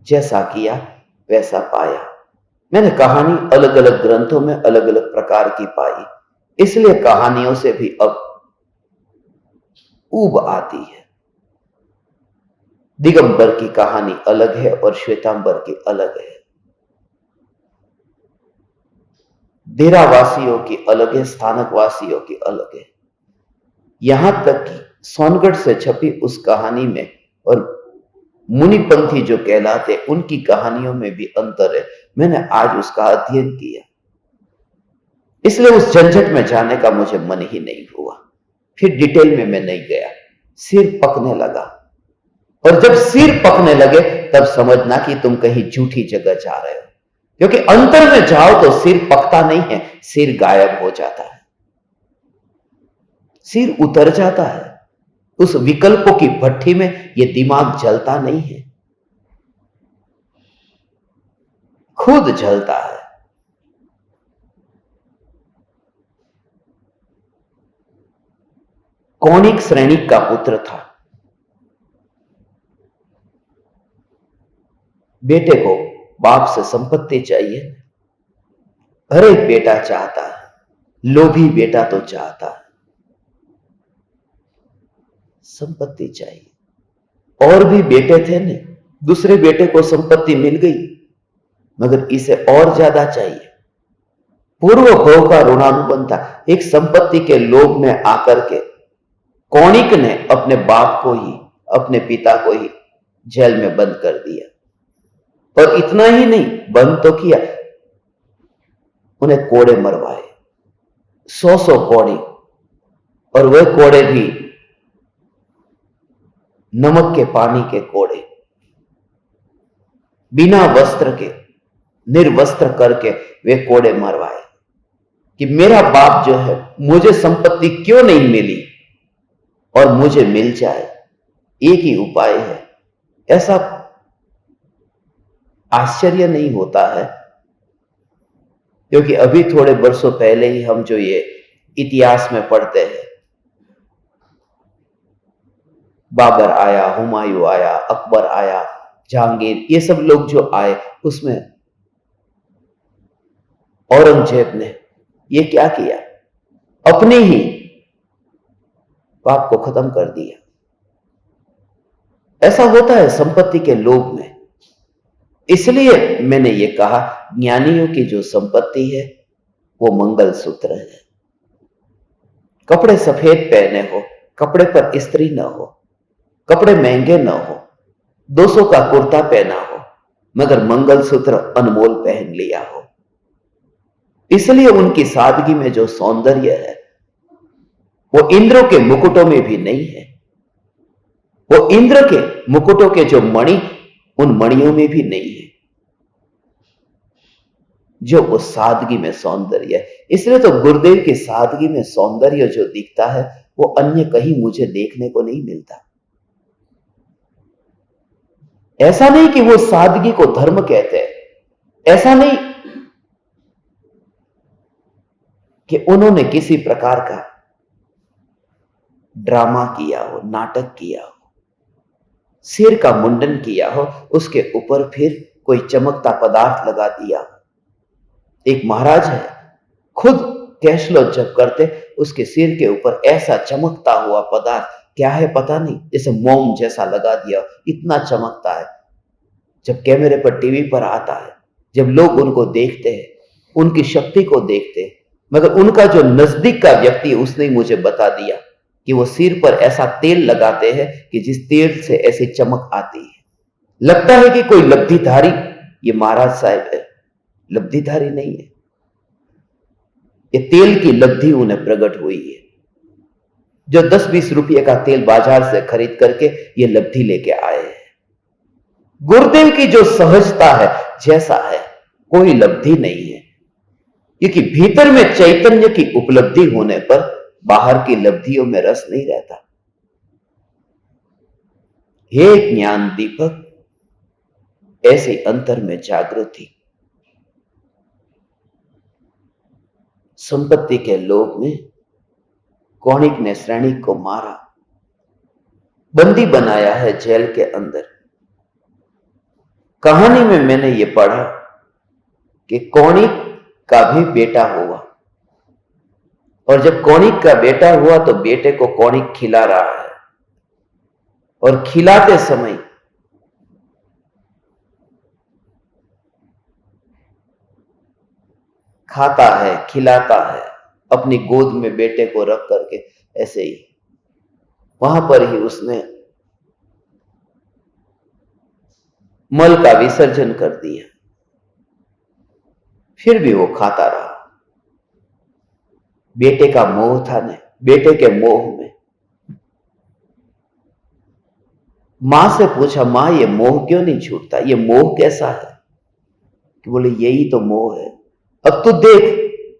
जैसा किया वैसा पाया। मैंने कहानी अलग अलग ग्रंथों में अलग अलग प्रकार की पाई, इसलिए कहानियों से भी अब ऊब आती है। दिगंबर की कहानी अलग है और श्वेतांबर की अलग है, देरावासियों की अलग है, स्थानक वासियों की अलग है। यहां तक कि सोनगढ़ से छपी उस कहानी में और मुनिपंथी जो कहलाते उनकी कहानियों में भी अंतर है। मैंने आज उसका अध्ययन किया, इसलिए उस झंझट में जाने का मुझे मन ही नहीं हुआ। फिर डिटेल में मैं नहीं गया, सिर पकने लगा। और जब सिर पकने लगे तब समझना कि तुम कहीं झूठी जगह जा रहे हो, क्योंकि अंतर में जाओ तो सिर पकता नहीं है, सिर गायब हो जाता है, सिर उतर जाता है। उस विकल्पों की भट्ठी में यह दिमाग जलता नहीं है, खुद जलता है। कौणिक श्रेणिक का पुत्र था। बेटे को बाप से संपत्ति चाहिए, हर एक बेटा चाहता है, लोभी बेटा तो चाहता है, संपत्ति चाहिए। और भी बेटे थे ने, दूसरे बेटे को संपत्ति मिल गई, मगर इसे और ज्यादा चाहिए। पूर्व भोग का ऋणानुबंध था। एक संपत्ति के लोभ में आकर के कौणिक ने अपने बाप को ही, अपने पिता को ही जेल में बंद कर दिया। और इतना ही नहीं, बंद तो किया, उन्हें कोड़े मरवाए, 100 कोड़े, और वह कोड़े भी नमक के पानी के कोड़े, बिना वस्त्र के, निर्वस्त्र करके वे कोड़े मरवाए कि मेरा बाप जो है, मुझे संपत्ति क्यों नहीं मिली और मुझे मिल जाए। एक ही उपाय है। ऐसा आश्चर्य नहीं होता है, क्योंकि अभी थोड़े वर्षों पहले ही हम जो ये इतिहास में पढ़ते हैं, बाबर आया, हुमायूं आया, अकबर आया, जहांगीर, ये सब लोग जो आए, उसमें औरंगजेब ने ये क्या किया, अपने ही बाप को खत्म कर दिया। ऐसा होता है संपत्ति के लोभ में। इसलिए मैंने ये कहा, ज्ञानियों की जो संपत्ति है वो मंगलसूत्र है। कपड़े सफेद पहने हो, कपड़े पर इस्त्री न हो, कपड़े महंगे न हो, 200 का कुर्ता पहना हो, मगर मंगलसूत्र अनमोल पहन लिया हो। इसलिए उनकी सादगी में जो सौंदर्य है वो इंद्र के मुकुटों में भी नहीं है। वो इंद्र के मुकुटों के जो मणि, उन मणियों में भी नहीं है, जो वो सादगी में सौंदर्य है। इसलिए तो गुरुदेव की सादगी में सौंदर्य जो दिखता है वो अन्य कहीं मुझे देखने को नहीं मिलता। ऐसा नहीं कि वो सादगी को धर्म कहते हैं, ऐसा नहीं कि उन्होंने किसी प्रकार का ड्रामा किया हो, नाटक किया हो, सिर का मुंडन किया हो, उसके ऊपर फिर कोई चमकता पदार्थ लगा दिया हो। एक महाराज है, खुद कैशलो जब करते, उसके सिर के ऊपर ऐसा चमकता हुआ पदार्थ, क्या है पता नहीं, जैसे मोम जैसा लगा दिया, इतना चमकता है। जब कैमरे पर, टीवी पर आता है, जब लोग उनको देखते हैं, उनकी शक्ति को देखते हैं, मगर उनका जो नजदीक का व्यक्ति है, उसने मुझे बता दिया कि वो सिर पर ऐसा तेल लगाते हैं कि जिस तेल से ऐसी चमक आती है। लगता है कि कोई लब्धिधारी ये महाराज साहब है, लब्धिधारी नहीं है, ये तेल की लब्धि उन्हें प्रकट हुई है। जो 10-20 रुपये का तेल बाजार से खरीद करके ये लब्धि लेके आए हैं। गुरुदेव की जो सहजता है, जैसा है, कोई लब्धि नहीं है, क्योंकि भीतर में चैतन्य की उपलब्धि होने पर बाहर की लब्धियों में रस नहीं रहता। हे ज्ञान दीपक, ऐसी अंतर में जागृति। संपत्ति के लोभ में कौणिक ने श्रेणिक को मारा, बंदी बनाया है जेल के अंदर। कहानी में मैंने ये पढ़ा कि कौणिक का भी बेटा हुआ, और जब कौणिक का बेटा हुआ तो बेटे को कौणिक खिला रहा है, और खिलाते समय खाता है, खिलाता है, अपनी गोद में बेटे को रख करके, ऐसे ही वहां पर ही उसने मल का विसर्जन कर दिया। फिर भी वो खाता रहा। बेटे का मोह था ने, बेटे के मोह में मां से पूछा, मां ये मोह क्यों नहीं छूटता, ये मोह कैसा है? कि बोले यही तो मोह है। अब तू देख,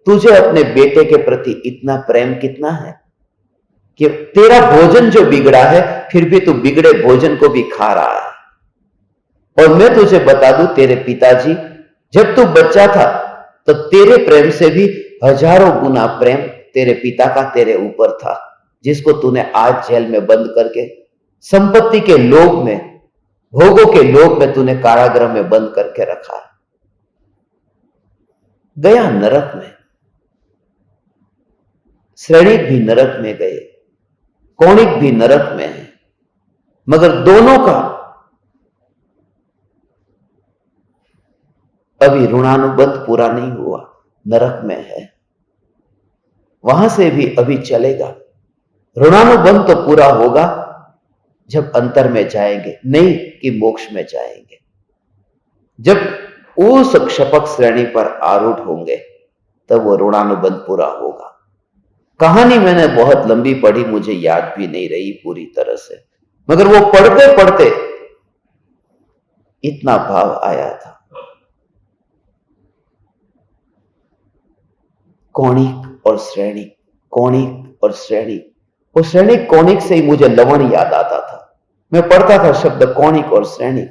तुझे अपने बेटे के प्रति इतना प्रेम कितना है कि तेरा भोजन जो बिगड़ा है, फिर भी तू बिगड़े भोजन को भी खा रहा है। और मैं तुझे बता दूं, तेरे पिताजी जब तू बच्चा था तो तेरे प्रेम से भी हजारों गुना प्रेम तेरे पिता का तेरे ऊपर था, जिसको तूने आज जेल में बंद करके, संपत्ति के लोभ में, भोगों के लोभ में तूने कारागृह में बंद करके रखा। गया नरक में, श्रेणिक भी नरक में गए, कौणिक भी नरक में है, मगर दोनों का अभी ऋणानुबंध पूरा नहीं हुआ, नरक में है, वहां से भी अभी चलेगा। ऋणानुबंध तो पूरा होगा जब अंतर में जाएंगे, नहीं कि मोक्ष में जाएंगे। जब उस क्षपक श्रेणी पर आरूढ़ होंगे तब वो ऋणानुबंध पूरा होगा। कहानी मैंने बहुत लंबी पढ़ी, मुझे याद भी नहीं रही पूरी तरह से, मगर वो पढ़ते पढ़ते इतना भाव आया था। कौणिक और श्रेणिक, कौणिक और श्रेणिक। वो श्रेणिक कौणिक से ही मुझे लवण याद आता था। मैं पढ़ता था शब्द कौणिक और श्रेणिक,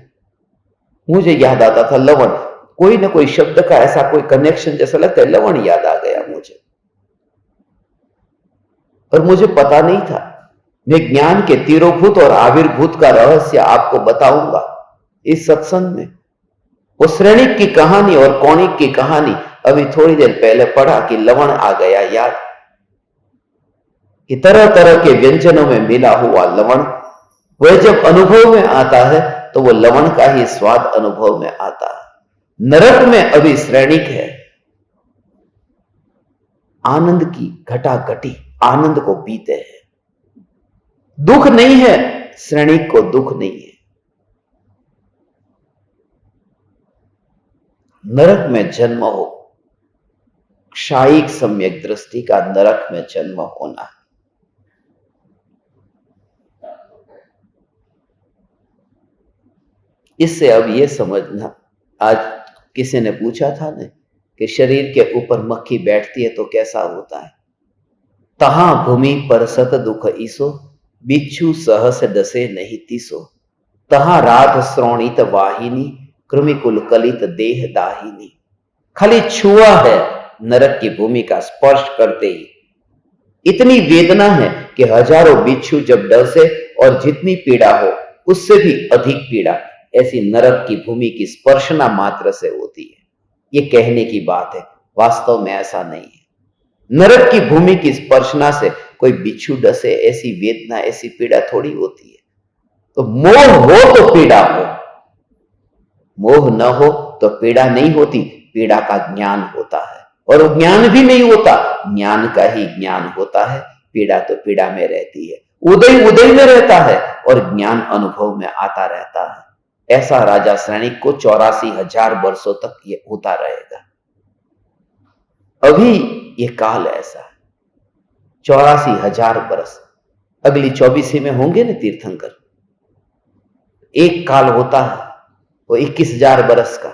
मुझे याद आता था लवण। कोई ना कोई शब्द का ऐसा कोई कनेक्शन जैसा लगता है, लवण याद आ गया मुझे, और मुझे पता नहीं था। मैं ज्ञान के तीरोभूत और आविर्भूत का रहस्य आपको बताऊंगा इस सत्संग में। वो श्रेणिक की कहानी और कौणिक की कहानी अभी थोड़ी देर पहले पढ़ा कि लवण आ गया याद, कि तरह तरह के व्यंजनों में मिला हुआ लवण, वह जब अनुभव में आता है तो वो लवण का ही स्वाद अनुभव में आता है। नरक में अभी श्रेणिक है, आनंद की घटाघटी, आनंद को पीते हैं, दुख नहीं है, श्रेणिक को दुख नहीं है। नरक में जन्म हो, क्षायिक सम्यक दृष्टि का नरक में जन्म होना। इससे अब यह समझना, आज किसी ने पूछा था ना कि शरीर के ऊपर मक्खी बैठती है तो कैसा होता है। तहां भूमि पर सत दुख ईसो, बिच्छू सहस डसे नहीं तीसो। तहां राध श्रोणित वाहिनी, कृमिकुल कलित देह दाहिनी। खाली छुआ है नरक की भूमि का, स्पर्श करते ही इतनी वेदना है कि हजारों बिच्छू जब डसे और जितनी पीड़ा हो उससे भी अधिक पीड़ा ऐसी नरक की भूमि की स्पर्शना मात्र से होती है। ये कहने की बात है, वास्तव में ऐसा नहीं है। नरक की भूमि की स्पर्शना से कोई बिच्छू डसे ऐसी वेदना, ऐसी पीड़ा थोड़ी होती है। तो मोह हो तो पीड़ा हो, मोह न हो तो पीड़ा नहीं होती। पीड़ा का ज्ञान होता है, और ज्ञान भी नहीं होता, ज्ञान का ही ज्ञान होता है। पीड़ा तो पीड़ा में रहती है, उदय उदय में रहता है, और ज्ञान अनुभव में आता रहता है। ऐसा राजा श्रेणिक को 84,000 वर्षों तक ये होता रहेगा। अभी ये काल ऐसा है, 84,000 वर्ष। अगली 24 में होंगे ना तीर्थंकर, एक काल होता है वो 21,000 वर्ष का।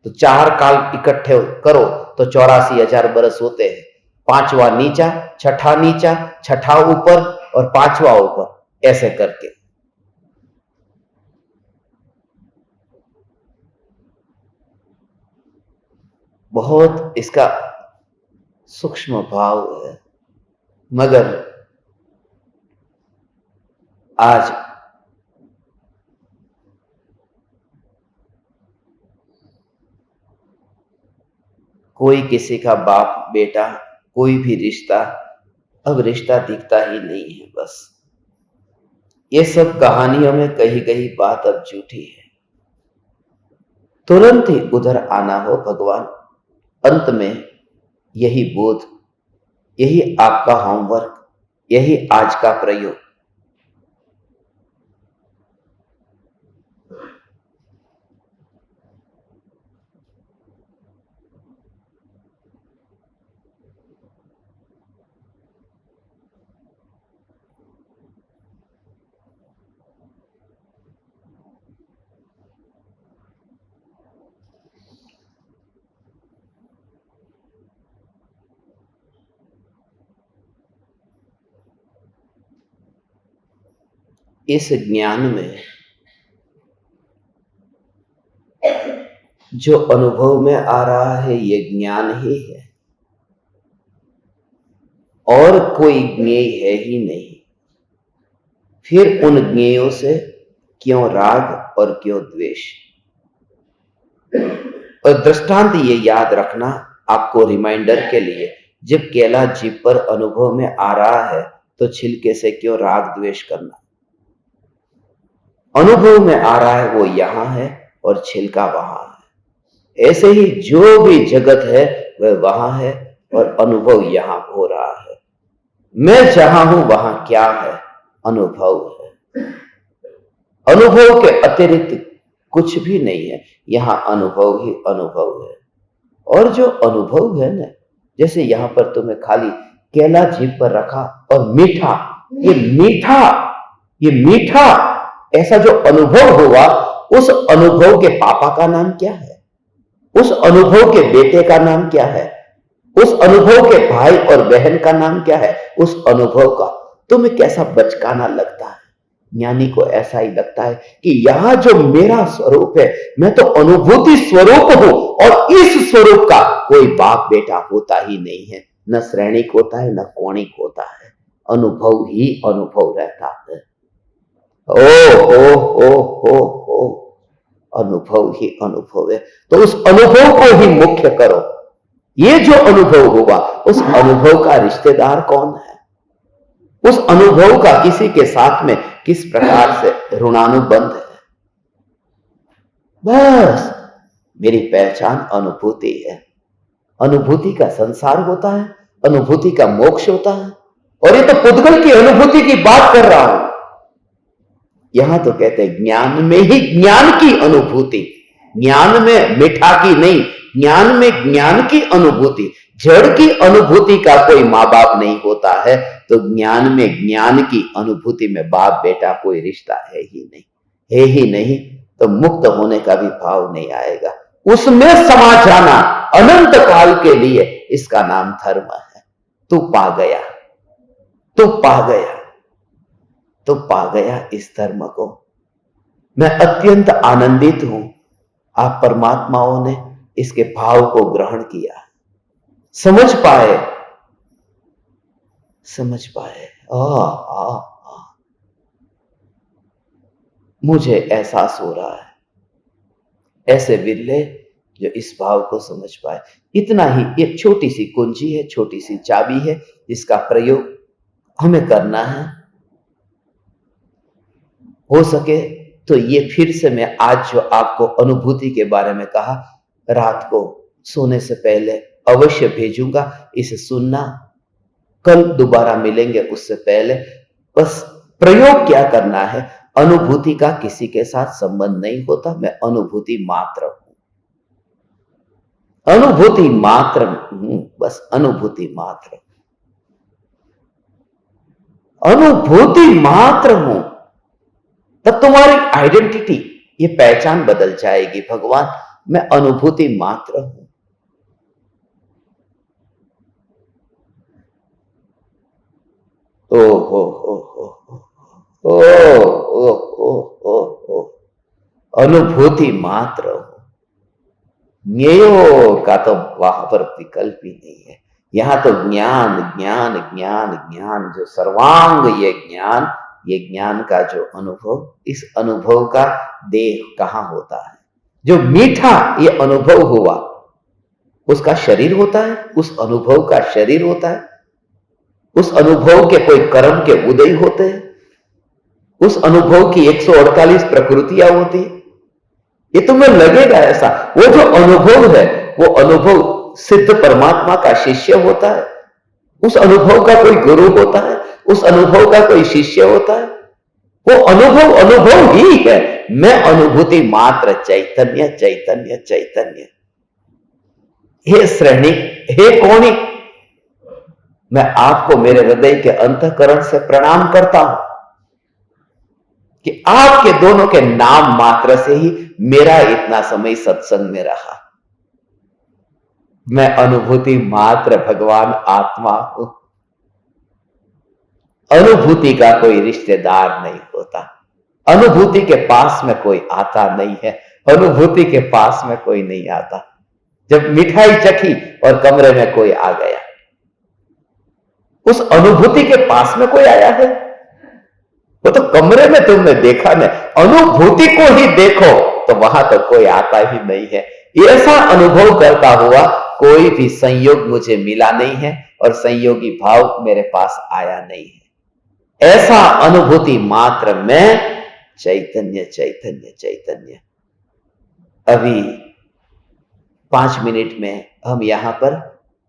तो 4 काल इकट्ठे करो तो 84,000 वर्ष होते हैं। 5वां नीचा, छठा नीचा, छठा ऊपर और 5वां ऊपर, ऐसे करके। बहुत इसका सूक्ष्म भाव है, मगर आज कोई किसी का बाप बेटा, कोई भी रिश्ता, अब रिश्ता दिखता ही नहीं है। बस ये सब कहानियों में कही गई बात अब झूठी है। तुरंत ही उधर आना हो भगवान। अंत में यही बोध, यही आपका होमवर्क, यही आज का प्रयोग। इस ज्ञान में जो अनुभव में आ रहा है ये ज्ञान ही है, और कोई ज्ञेय है ही नहीं। फिर उन ज्ञेयों से क्यों राग और क्यों द्वेष। और दृष्टांत ये याद रखना आपको रिमाइंडर के लिए, जब केला जीभ पर अनुभव में आ रहा है तो छिलके से क्यों राग द्वेष करना। अनुभव में आ रहा है वो यहां है और छिलका वहां है। ऐसे ही जो भी जगत है वह वहां है और अनुभव यहां हो रहा है। मैं जहां हूं वहां क्या है? अनुभव है। अनुभव के अतिरिक्त कुछ भी नहीं है, यहां अनुभव ही अनुभव है। और जो अनुभव है ना, जैसे यहां पर तुम्हें खाली केला जीभ पर रखा और मीठा, ये मीठा ऐसा जो अनुभव हुआ, उस अनुभव के पापा का नाम क्या है? उस अनुभव के बेटे का नाम क्या है? उस अनुभव के भाई और बहन का नाम क्या है? उस अनुभव का तुम्हें कैसा बचकाना लगता है? ज्ञानी को ऐसा ही लगता है कि यहां जो मेरा स्वरूप है, मैं तो अनुभूति स्वरूप हूं और इस स्वरूप का कोई बाप बेटा होता ही नहीं है, न श्रेणिक होता है, न कौणिक होता है। अनुभव ही अनुभव रहता है। ओ अनुभव ही अनुभव है। तो उस अनुभव को ही मुख्य करो। ये जो अनुभव हुआ, उस अनुभव का रिश्तेदार कौन है? उस अनुभव का किसी के साथ में किस प्रकार से ऋणानुबंध है? बस मेरी पहचान अनुभूति है। अनुभूति का संसार होता है, अनुभूति का मोक्ष होता है। और ये तो पुद्गल की अनुभूति की बात कर रहा हूं। यहां तो कहते हैं ज्ञान में ही ज्ञान की अनुभूति, ज्ञान में मिठा की नहीं, ज्ञान में ज्ञान की अनुभूति। जड़ की अनुभूति का कोई मां बाप नहीं होता है, तो ज्ञान में ज्ञान की अनुभूति में बाप बेटा कोई रिश्ता है ही नहीं, तो मुक्त होने का भी भाव नहीं आएगा। उसमें समा जाना अनंत काल के लिए, इसका नाम धर्म है। तू पा गया इस धर्म को। मैं अत्यंत आनंदित हूं, आप परमात्माओं ने इसके भाव को ग्रहण किया, समझ पाए। मुझे एहसास हो रहा है, ऐसे विरले जो इस भाव को समझ पाए। इतना ही, एक छोटी सी कुंजी है, छोटी सी चाबी है, जिसका प्रयोग हमें करना है। हो सके तो ये फिर से मैं आज जो आपको अनुभूति के बारे में कहा, रात को सोने से पहले अवश्य भेजूंगा, इसे सुनना। कल दोबारा मिलेंगे उससे पहले। बस प्रयोग क्या करना है, अनुभूति का किसी के साथ संबंध नहीं होता। मैं अनुभूति मात्र हूं, अनुभूति मात्र हूं, बस अनुभूति मात्र हूं। तब तुम्हारी आइडेंटिटी, ये पहचान बदल जाएगी। भगवान, मैं अनुभूति मात्र हूं। अनुभूति मात्र हूं। ज्ञेयो का तो वहां पर विकल्प ही नहीं है। यहां तो ज्ञान ज्ञान ज्ञान ज्ञान, जो सर्वांग ये ज्ञान का जो अनुभव, इस अनुभव का देह कहां होता है? जो मीठा ये अनुभव हुआ, उसका शरीर होता है, उस अनुभव का शरीर होता है, उस अनुभव के कोई कर्म के उदय होते हैं, उस अनुभव की 148 प्रकृतियां होती है। ये तुम्हें लगेगा ऐसा। वो जो अनुभव है, वो अनुभव सिद्ध परमात्मा का शिष्य होता है, उस अनुभव का कोई गुरु होता है, उस अनुभव का कोई शिष्य होता है। वो अनुभव ही है। मैं अनुभूति मात्र, चैतन्य चैतन्य चैतन्य। हे श्रेणी, हे कौणी, मैं आपको मेरे हृदय के अंतःकरण से प्रणाम करता हूं कि आपके दोनों के नाम मात्र से ही मेरा इतना समय सत्संग में रहा। मैं अनुभूति मात्र भगवान आत्मा हूं। अनुभूति का कोई रिश्तेदार नहीं होता। अनुभूति के पास में कोई आता नहीं है, अनुभूति के पास में कोई नहीं आता। जब मिठाई चखी और कमरे में कोई आ गया, उस अनुभूति के पास में कोई आया है? वो तो कमरे में तुमने देखा ना। अनुभूति को ही देखो तो वहां तो कोई आता ही नहीं है। ऐसा अनुभव करता हुआ कोई भी संयोग मुझे मिला नहीं है और संयोगी भाव मेरे पास आया नहीं है। ऐसा अनुभूति मात्र में चैतन्य चैतन्य चैतन्य। अभी 5 मिनट में हम यहां पर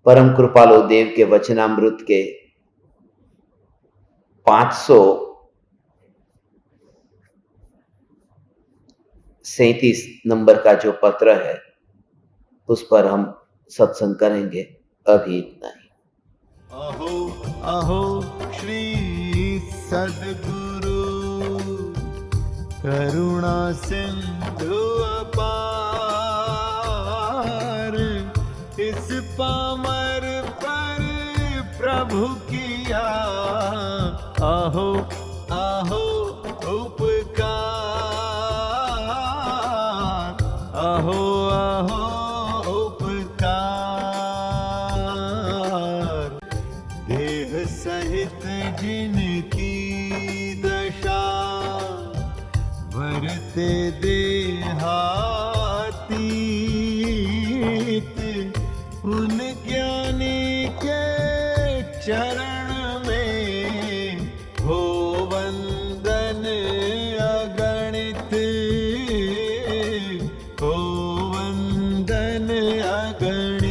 परम कृपालु देव के वचनामृत के 537 नंबर का जो पत्र है उस पर हम सत्संग करेंगे। अभी इतना ही। अहो अहो श्री सद्गुरु करुणा सिंधु अपार, इस पामर पर प्रभु किया अहो अहो उपकार, अहो अहो उपकार। देह सहित जिनकी दशा वरते देहातीत, उन ज्ञानी के चरण में हो वंदन अगणित, हो वंदन अगणित।